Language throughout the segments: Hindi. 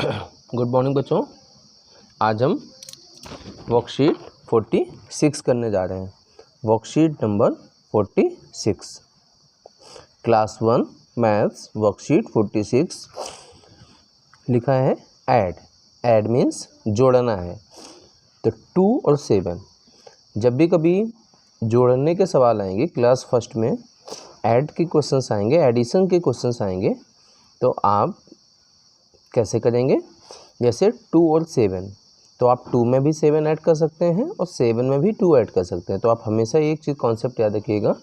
गुड मॉर्निंग बच्चों। आज हम वर्कशीट 46 करने जा रहे हैं। Worksheet number 46, class 1 maths worksheet 46। लिखा है ऐड। ऐड मीन्स जोड़ना है। तो 2 और 7 जब भी कभी जोड़ने के सवाल आएंगे क्लास फर्स्ट में, ऐड के क्वेश्चंस आएंगे, एडिशन के क्वेश्चंस आएंगे, तो आप कैसे करेंगे? जैसे 2 और 7, तो आप 2 में भी 7 ऐड कर सकते हैं और 7 में भी 2 ऐड कर सकते हैं। तो आप हमेशा एक चीज़ कॉन्सेप्ट याद रखिएगा,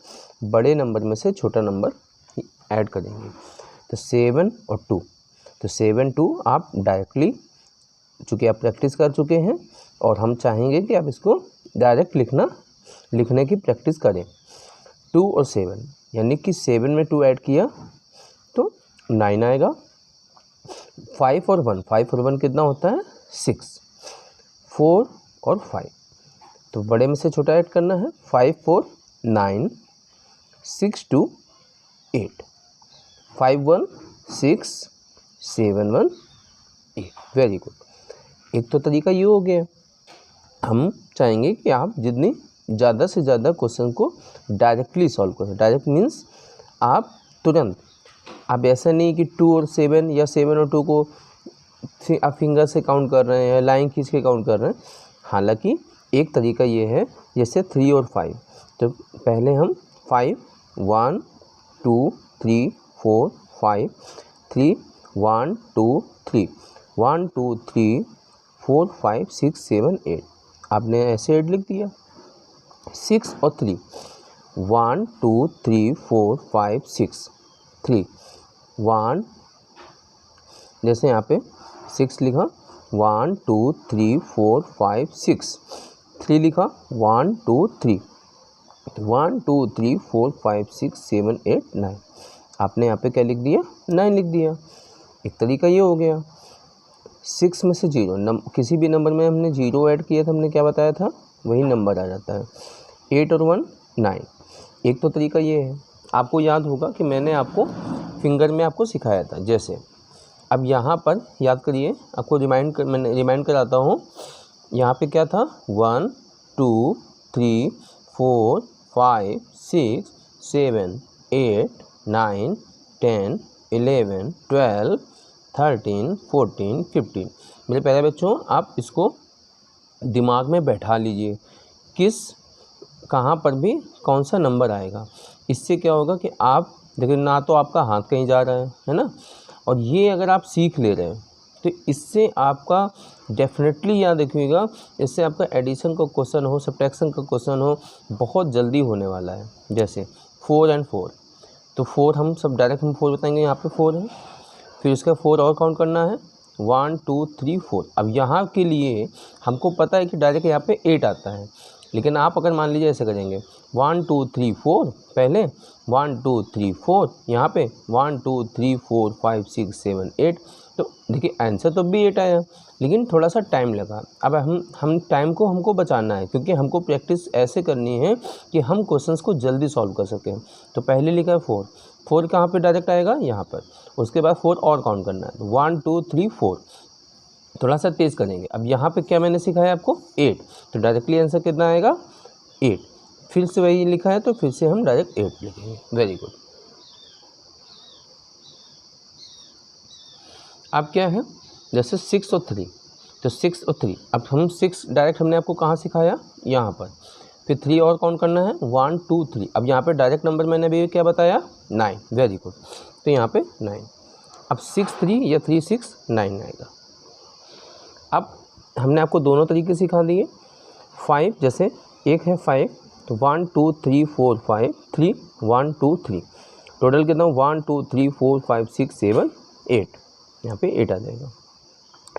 बड़े नंबर में से छोटा नंबर ऐड करेंगे। तो 7 और 2, तो 7 2 आप डायरेक्टली, चूँकि आप प्रैक्टिस कर चुके हैं और हम चाहेंगे कि आप इसको डायरेक्ट लिखने की प्रैक्टिस करें। 2 और 7 यानी कि 7 में 2 ऐड किया तो 9 आएगा। 5 और 1 कितना होता है? 6। 4 और 5, तो बड़े में से छोटा ऐड करना है। 5 4 9, 6 2 8, 5 1 6, 7 1 8। Very good. एक तो तरीका ये हो गया। हम चाहेंगे कि आप जितनी ज़्यादा से ज़्यादा क्वेश्चन को डायरेक्टली सॉल्व करें। डायरेक्ट मीन्स आप तुरंत, आप ऐसा नहीं कि 2 और 7 या 7 और 2 को आप फिंगर से काउंट कर रहे हैं, लाइन खींच के काउंट कर रहे हैं। हालांकि एक तरीका ये है, जैसे 3 और 5, तो पहले हम 5 1 2 3 4 5 3 1 2 3 1 2 3 4 5 6 7 8, आपने ऐसे 8 लिख दिया। 6 और 3 1 2 3 4 5 6 3 1, जैसे यहाँ पे 6 लिखा, 1 2 3 4 5 6, 3 लिखा, 1 2 3 1 2 3 4 5 6 7 8 9, आपने यहाँ पे क्या लिख दिया? 9 लिख दिया। एक तरीका ये हो गया। 6 में से 0, किसी भी नंबर में हमने 0 ऐड किया था, हमने क्या बताया था, वही नंबर आ जाता है। 8 और 1 9। एक तो तरीका ये है। आपको याद होगा कि मैंने आपको फिंगर में आपको सिखाया था। जैसे अब यहाँ पर याद करिए, आपको मैंने रिमाइंड कराता हूँ। यहाँ पे क्या था? 1 2 3 4 5 6 7 8 9 10 11 12 13 14 15। मेरे प्यारे बच्चों, आप इसको दिमाग में बैठा लीजिए, कहाँ पर भी कौन सा नंबर आएगा। इससे क्या होगा कि आप देखिए, ना तो आपका हाथ कहीं जा रहा है ना, और ये अगर आप सीख ले रहे हैं तो इससे आपका डेफिनेटली याद रखिएगा, इससे आपका एडिशन का क्वेश्चन हो, सब्ट्रैक्शन का क्वेश्चन हो, बहुत जल्दी होने वाला है। जैसे 4 और 4, तो 4 हम सब डायरेक्ट हम 4 बताएंगे, यहाँ पे 4 है, फिर उसका 4 और काउंट करना है, 1 2 3 4। अब यहाँ के लिए हमको पता है कि डायरेक्ट यहाँ पे 8 आता है, लेकिन आप अगर मान लीजिए ऐसे करेंगे 1 2 3 4, पहले 1 2 3 4, यहाँ पे 1 2 3 4 5 6 7 8, तो देखिए आंसर तो भी 8 आया, लेकिन थोड़ा सा टाइम लगा। अब हम टाइम को हमको बचाना है, क्योंकि हमको प्रैक्टिस ऐसे करनी है कि हम क्वेश्चंस को जल्दी सॉल्व कर सकें। तो पहले लिखा है 4, 4 कहाँ पे डायरेक्ट आएगा? यहाँ पर। उसके बाद 4 और काउंट करना है, 1 2 3 4, थोड़ा सा तेज़ करेंगे। अब यहाँ पे क्या मैंने सिखाया आपको? 8, तो डायरेक्टली आंसर कितना आएगा? 8। फिर से वही लिखा है, तो फिर से हम डायरेक्ट 8 लिखेंगे। Very good. अब क्या है? जैसे 6 और 3, तो 6 और 3, अब हम 6 डायरेक्ट हमने आपको कहाँ सिखाया? यहाँ पर। फिर 3 और काउंट करना है, 1 2 3। अब यहाँ पे डायरेक्ट नंबर मैंने अभी क्या बताया? 9। Very good. तो यहाँ पे 9। अब 6 3 या 3 6 9 आएगा। अब हमने आपको दोनों तरीके सिखा दिए। 5, जैसे एक है 5, तो 1 2 3 4 5 3 1 2 3, टोटल कितना? 1 2 3 4 5 6 7 8, यहाँ पे 8 आ जाएगा।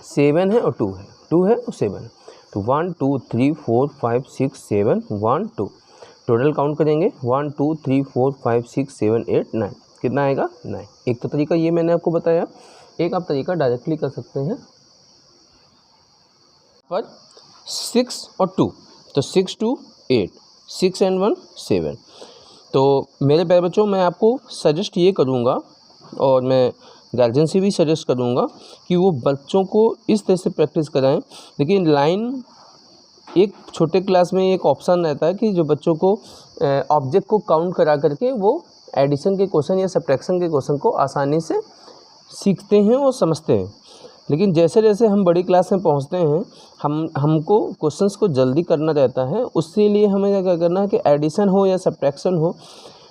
7 है और 2 है, 2 है और 7 है, तो 1 2 3 4 5 6 7 1 2, टोटल काउंट करेंगे 1 2 3 4 5 6 7 8 9, कितना आएगा? 9। एक तो तरीका ये मैंने आपको बताया। एक आप तरीका डायरेक्टली कर सकते हैं पर 6 और 2, तो 6 2 8, 6 and 1 7। तो मेरे प्यारे बच्चों, मैं आपको सजेस्ट ये करूँगा और मैं गार्जियन से भी सजेस्ट करूँगा कि वो बच्चों को इस तरह से प्रैक्टिस कराएं। लेकिन लाइन एक छोटे क्लास में एक ऑप्शन रहता है कि जो बच्चों को ऑब्जेक्ट को काउंट करा करके वो एडिशन के क्वेश्चन या सब्ट्रैक्शन के क्वेश्चन को आसानी से सीखते हैं और समझते हैं। लेकिन जैसे जैसे हम बड़ी क्लास में पहुंचते हैं हमको क्वेश्चंस को जल्दी करना रहता है। उसके लिए हमें क्या करना है कि एडिशन हो या सब्ट्रैक्शन हो,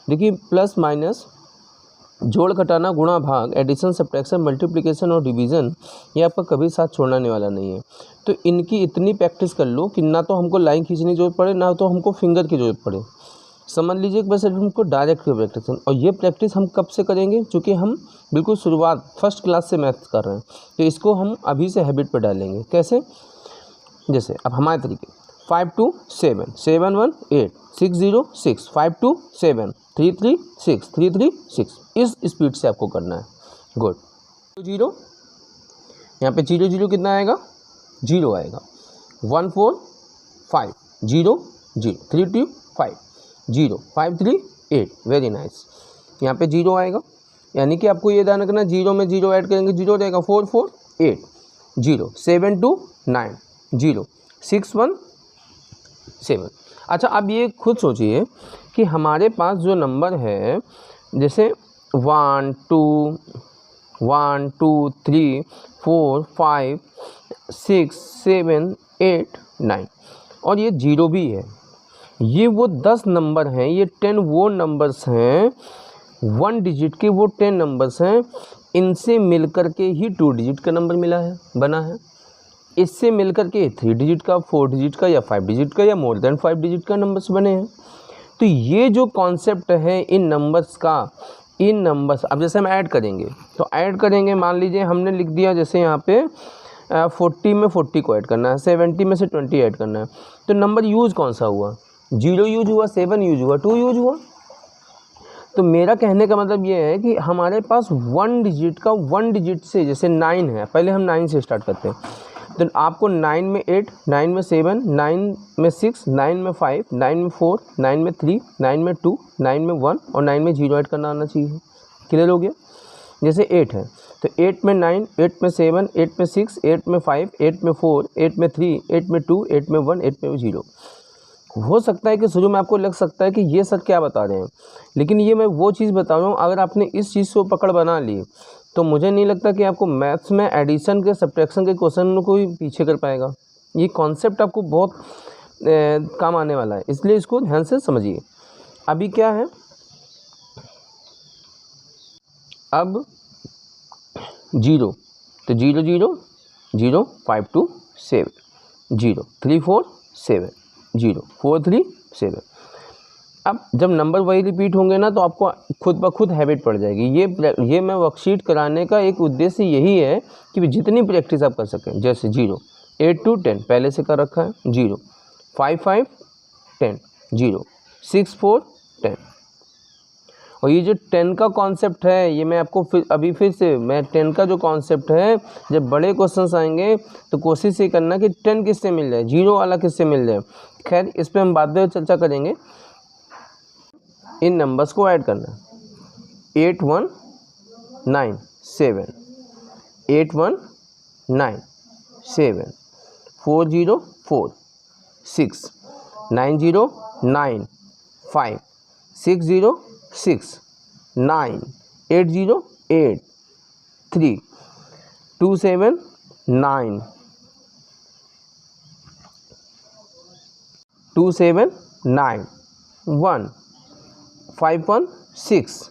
देखिए प्लस माइनस, जोड़ घटाना, गुणा भाग, एडिशन सब्ट्रैक्शन, मल्टीप्लिकेशन और डिवीज़न, ये आपका कभी साथ छोड़ने वाला नहीं है। तो इनकी इतनी प्रैक्टिस कर लो कि ना तो हमको लाइन खींचने की जरूरत पड़े, ना तो हमको फिंगर की जरूरत पड़े। समझ लीजिए कि बस हमको डायरेक्ट की प्रैक्टिस। और ये प्रैक्टिस हम कब से करेंगे, क्योंकि हम बिल्कुल शुरुआत फर्स्ट क्लास से मैथ्स कर रहे हैं, तो इसको हम अभी से हैबिट पर डालेंगे। कैसे, जैसे अब हमारे तरीके 5 2 7 7 1 8 6 0 6 5 2 7 3 3 6 3 3 6, इस स्पीड से आपको करना है। गुड। 0 यहाँ पे 0 0 कितना आएगा, 0 आएगा। 1 4 5 0 0 3 2 5 0 5 3 8, वेरी नाइस। यहाँ पे 0 आएगा, यानी कि आपको ये ध्यान रखना 0 में 0 ऐड करेंगे 0 रहेगा। 4 4 8 0 7 2 9 0 6 1 7। अच्छा, अब ये खुद सोचिए कि हमारे पास जो नंबर है, जैसे 1 2 3 4 5 6 7 8 9 और ये 0 भी है। ये वो 10 नंबर हैं, ये 10 वो नंबर्स हैं, 1 डिजिट के वो 10 नंबर्स हैं। इनसे मिलकर के ही 2 डिजिट का नंबर बना है। इससे मिलकर के 3 डिजिट का, 4 डिजिट का या 5 डिजिट का या मोर देन 5 डिजिट का नंबर्स बने हैं। तो ये जो कॉन्सेप्ट है इन नंबर्स का, इन नंबर्स अब जैसे हम ऐड करेंगे तो ऐड करेंगे, मान लीजिए हमने लिख दिया जैसे यहाँ पे 40 में 40 को ऐड करना है, 70 में से 20 ऐड करना है, तो नंबर यूज़ कौन सा हुआ, 0 यूज हुआ, 7 यूज हुआ, 2 यूज हुआ। तो मेरा कहने का मतलब ये है कि हमारे पास 1 डिजिट का 1 डिजिट से, जैसे 9 है, पहले हम 9 से स्टार्ट करते हैं, तो आपको 9 में 8, 9 में 7, 9 में 6, 9 में 5, 9 में 4, 9 में 3, 9 में 2, 9 में 1 और 9 में 0 ऐड करना आना चाहिए। क्लियर हो गया। जैसे 8 है तो 8 में 9, 8 में 7, 8 में 6, 8 में 5, 8 में 4, 8 में 3, 8 में 2, 8 में 1, 8 में 0। हो सकता है कि शुरू में आपको लग सकता है कि ये सर क्या बता रहे हैं, लेकिन ये मैं वो चीज़ बता रहा हूँ, अगर आपने इस चीज़ को पकड़ बना ली तो मुझे नहीं लगता कि आपको मैथ्स में एडिशन के सब्ट्रैक्शन के क्वेश्चन को ही पीछे कर पाएगा। ये कॉन्सेप्ट आपको बहुत काम आने वाला है, इसलिए इसको ध्यान से समझिए। अभी क्या है, अब 0 तो 0 0 0 5 2 7 0 3 4 7 0 4 3 7। अब जब नंबर वही रिपीट होंगे ना तो आपको खुद ब खुद हैबिट पड़ जाएगी। ये मैं वर्कशीट कराने का एक उद्देश्य यही है कि जितनी प्रैक्टिस आप कर सकें। जैसे 0 8 2 10 पहले से कर रखा है, 0 5 5 10 0 6 4 10। और ये जो 10 का कॉन्सेप्ट है, ये मैं आपको फिर से मैं 10 का जो कॉन्सेप्ट है, जब बड़े क्वेश्चंस आएंगे तो कोशिश ये करना कि 10 किससे मिल जाए, 0 वाला किससे मिल जाए। खैर इस पर हम बाद में चर्चा करेंगे। इन नंबर्स को ऐड करना, 8 1 9 7 8 1 9 7 4 0 4 6 9 0 9 5 6 0 6 9 8 0 8 3 2 7 9 2 7 9 1 5 1 6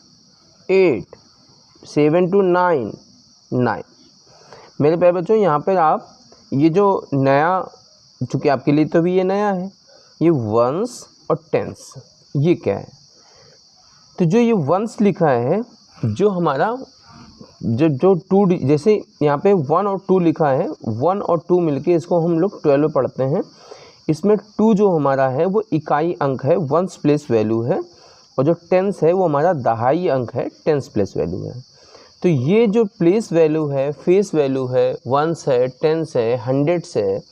8 7 2 9 9। मेरे प्यारे बच्चों, यहाँ पर आप ये जो नया, चूँकि आपके लिए तो भी ये नया है, ये वंस और टेंस, ये क्या है, तो जो ये वंस लिखा है, जो हमारा जो 2, जैसे यहाँ पे 1 और 2 लिखा है, 1 और 2 मिलके इसको हम लोग 12 पढ़ते हैं। इसमें 2 जो हमारा है वो इकाई अंक है, वंस प्लेस वैल्यू है, और जो टेंस है वो हमारा दहाई अंक है, टेंस प्लेस वैल्यू है। तो ये जो प्लेस वैल्यू है, फेस वैल्यू है, वंस है, टेंस है, हंड्रेड्स है,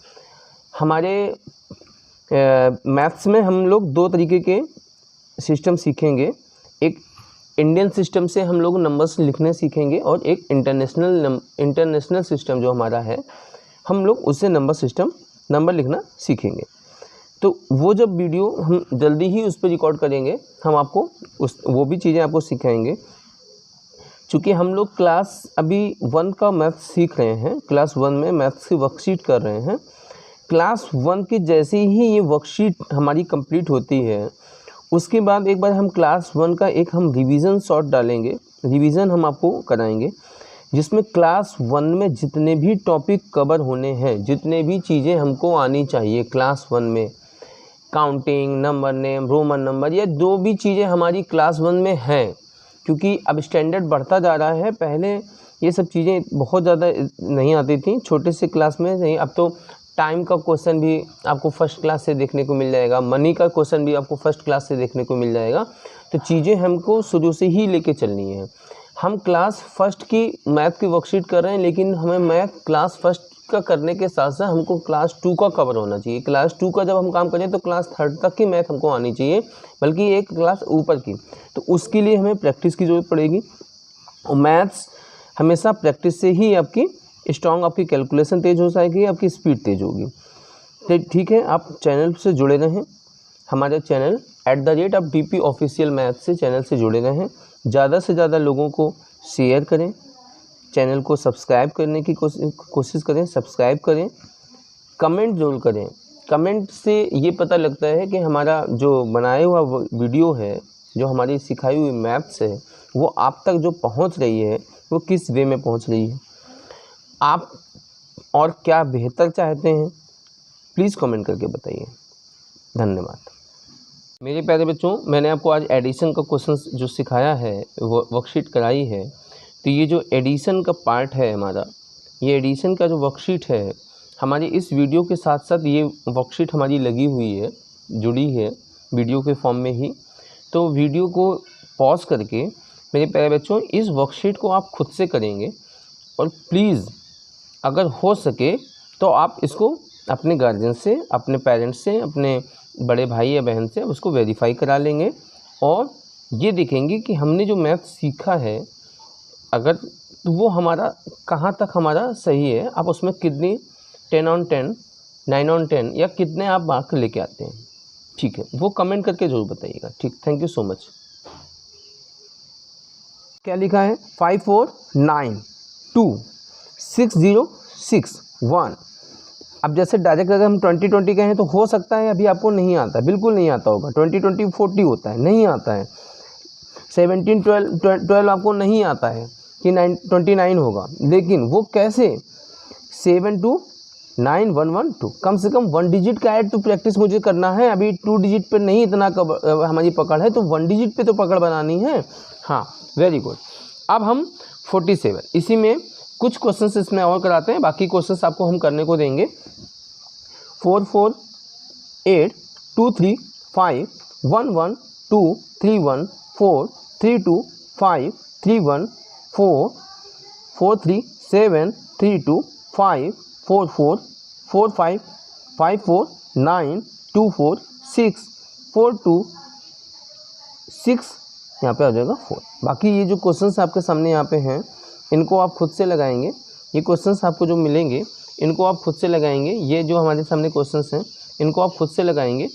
हमारे मैथ्स में हम लोग 2 तरीके के सिस्टम सीखेंगे। एक इंडियन सिस्टम से हम लोग नंबर्स लिखने सीखेंगे और एक इंटरनेशनल सिस्टम जो हमारा है हम लोग उससे नंबर लिखना सीखेंगे। तो वो जब वीडियो हम जल्दी ही उस पर रिकॉर्ड करेंगे, हम आपको वो भी चीज़ें आपको सिखाएंगे। चूँकि हम लोग क्लास अभी 1 का मैथ्स सीख रहे हैं, क्लास 1 में मैथ्स की वर्कशीट कर रहे हैं। क्लास 1 की जैसे ही ये वर्कशीट हमारी कंप्लीट होती है, उसके बाद एक बार हम क्लास 1 का एक हम रिवीजन शॉट डालेंगे, रिवीजन हम आपको कराएंगे, जिसमें क्लास 1 में जितने भी टॉपिक कवर होने हैं, जितने भी चीज़ें हमको आनी चाहिए क्लास 1 में, counting, number name, Roman number, या जो भी चीज़ें हमारी क्लास 1 में हैं, क्योंकि अब स्टैंडर्ड बढ़ता जा रहा है। पहले ये सब चीज़ें बहुत ज़्यादा नहीं आती थी छोटे से क्लास में, नहीं, अब तो टाइम का क्वेश्चन भी आपको फर्स्ट क्लास से देखने को मिल जाएगा, मनी का क्वेश्चन भी आपको फर्स्ट क्लास से देखने को मिल जाएगा। तो चीज़ें हमको शुरू से ही लेके चलनी है। हम क्लास फर्स्ट की मैथ की वर्कशीट कर रहे हैं, लेकिन हमें मैथ क्लास फर्स्ट का करने के साथ साथ हमको क्लास 2 का कवर होना चाहिए। क्लास 2 का जब हम काम करें तो क्लास 3 तक की मैथ हमको आनी चाहिए, बल्कि एक क्लास ऊपर की। तो उसके लिए हमें प्रैक्टिस की ज़रूरत पड़ेगी, और मैथ्स हमेशा प्रैक्टिस से ही आपकी स्ट्रॉन्ग, आपकी कैलकुलेशन तेज़ हो जाएगी, आपकी स्पीड तेज़ होगी। तो ठीक है, आप चैनल से जुड़े रहें, हमारे चैनल @DP ऑफिशियल मैथ से चैनल से जुड़े रहें। ज़्यादा से ज़्यादा लोगों को शेयर करें, चैनल को सब्सक्राइब करने की कोशिश करें, सब्सक्राइब करें, कमेंट जरूर करें। कमेंट से ये पता लगता है कि हमारा जो बनाया हुआ वीडियो है, जो हमारी सिखाई हुई मैथ्स है, वो आप तक जो पहुंच रही है वो किस वे में पहुंच रही है, आप और क्या बेहतर चाहते हैं, प्लीज़ कमेंट करके बताइए। धन्यवाद। मेरे प्यारे बच्चों, मैंने आपको आज एडिशन का क्वेश्चन जो सिखाया है, वो वर्कशीट कराई है। तो ये जो एडिशन का पार्ट है हमारा, ये एडिशन का जो वर्कशीट है, हमारी इस वीडियो के साथ साथ ये वर्कशीट हमारी लगी हुई है, जुड़ी है वीडियो के फॉर्म में ही। तो वीडियो को पॉज करके मेरे प्यारे बच्चों इस वर्कशीट को आप खुद से करेंगे, और प्लीज़ अगर हो सके तो आप इसको अपने गार्जियन से, अपने पेरेंट्स से, अपने बड़े भाई या बहन से उसको वेरीफाई करा लेंगे, और ये देखेंगे कि हमने जो मैथ सीखा है अगर वो हमारा कहाँ तक हमारा सही है, आप उसमें कितनी 10 on 10, 9 on 10 या कितने आप मार्क लेके आते हैं। ठीक है, वो कमेंट करके ज़रूर बताइएगा। ठीक, थैंक यू सो मच। क्या लिखा है? 5 4 9 2 6 0 6 1। अब जैसे डायरेक्ट अगर हम 20 कहें तो हो सकता है अभी आपको नहीं आता, बिल्कुल नहीं आता होगा। 20 40 होता है, नहीं आता है। 17 12 आपको नहीं आता है कि 29 होगा, लेकिन वो कैसे? 7 2 9 1 1 2, कम से कम 1 डिजिट का ऐड तो प्रैक्टिस मुझे करना है। अभी 2 डिजिट पे नहीं इतना हमारी पकड़ है, तो 1 डिजिट पे तो पकड़ बनानी है। हाँ, वेरी गुड। अब हम 47, इसी में कुछ क्वेश्चंस इसमें और कराते हैं, बाकी क्वेश्चंस आपको हम करने को देंगे। 4 4 8 2 3 5 1 1 2 3 1 4 3 2 5 3 1 4 4 3 7 3 2 5 4 4 4 5 5 4 9 2 4 6 4 2 6, यहाँ पे आ जाएगा 4। बाकी ये जो क्वेश्चंस आपके सामने यहाँ पे हैं, इनको आप खुद से लगाएंगे। ये क्वेश्चंस आपको जो मिलेंगे इनको आप खुद से लगाएंगे। ये जो हमारे सामने क्वेश्चंस हैं इनको आप खुद से लगाएंगे।